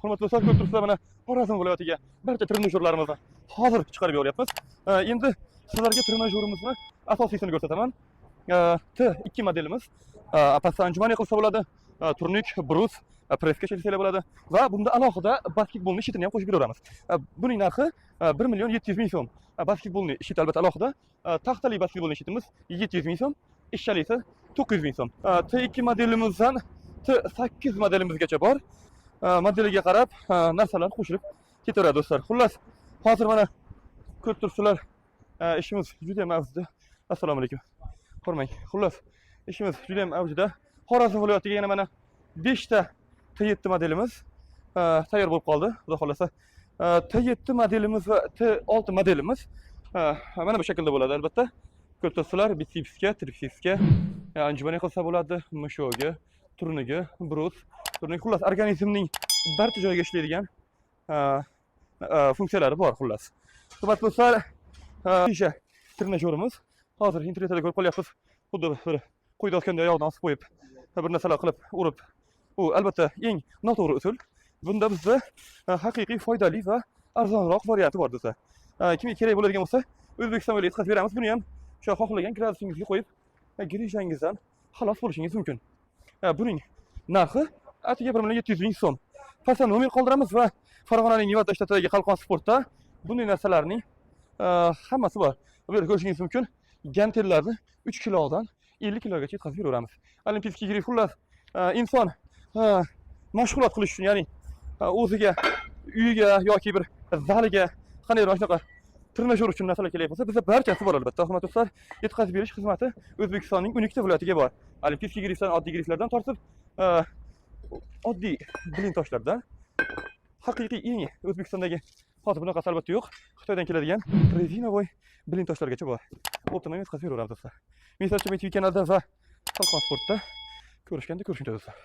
Hurmatli do'stlar, ko'rib turibsizlar, mana Xorazm viloyatiga barcha trenajyorlarimizni hozir chiqarib yuboryapmiz. Endi sizlarga trenajyorimizni asosiysini ko'rsataman. T2 modelimiz. Pastda anjumani qilsa bo'ladi, turnik, brus, preska chelsanglar bo'ladi va bunda alohida basketbolning shitini ham qo'shib beraveramiz. Buning narxi 1.700.000 so'm. Basketbolning shit albatta alohida. Taxtali basketbolning shitimiz 700.000 so'm, ishchalisi 900.000 so'm. T2 modelimizdan T8 modelimizgacha bor. Modeliga qarab narsalar qo'shilib ketaveradi do'stlar. Xullas, hozir mana ko'rib turibsizlar, ishimiz juda ham avjida. Assalomu alaykum. Hormang. Xullas, ishimiz juda ham avjida. Xorazm viloyatiga yana mana 5 ta T7 modelimiz tayyor bo'lib qoldi. Xudo xolasa, T7 modelimiz va T6 modelimiz mana bu shaklda bo'ladi albatta. Ko'rib turibsizlar, bitsipsga, tripsipsga, anjumani qilsa bo'ladi, mushogi, turniga, brus, turnik, xullas organizmning barcha joyiga ishlaydigan funksiyalari bor xullas. Hurmatli do'stlar, shisha trenajyorimiz hozir internetda ko'rib qolyapsiz. Xuddi bir qo'yda otganda oyoqdan osib qo'yib, bir narsalar qilib urib. U albatta eng noto'g'ri usul. Bunda bizda haqiqiy foydali va arzonroq varianti bor do'stlar. Kimga kerak bo'ladigan bo'lsa, O'zbekiston bo'ylab yetkazib beramiz. Buni ham shu xohlagan gradusingizga qo'yib, girishangizdan xalos bo'lishingiz mumkin. Buning narxi atiga 1.700.000 so'm. Pastda nomer qoldiramiz va Farg'onaning Nevada shtatidagi Qalqon Sportda bunday narsalarning hammasi bor. Bu yerda ko'rishingiz mumkin. Gantellarni 3 kilodan 50 kilogacha yetkazib beraveramiz. Olimpiyskiy grif, xullas, inson mashg'ulot qilish uchun, ya'ni o'ziga, uyiga yoki bir zaliga qandaydir shunaqa trenajyor uchun narsalar kerak bo'lsa, bizda barchasi bor albatta. Hurmatli do'stlar, yetkazib berish xizmati O'zbekistonning 12 ta viloyatiga bor. Olimpiyskiy grifdan, oddiy griflardan tortib, oddiy bilin toshlardan, haqiqiy eng O'zbekistondagi hozir bunaqasi albatta yo'q. Xitoydan keladigan rezinovoy bilin toshlargacha bor. Optimum yetkazib beraveramiz do'stlar. Men YouTube kanalida va Qalqon Sportda ko'rishganda do'stlar.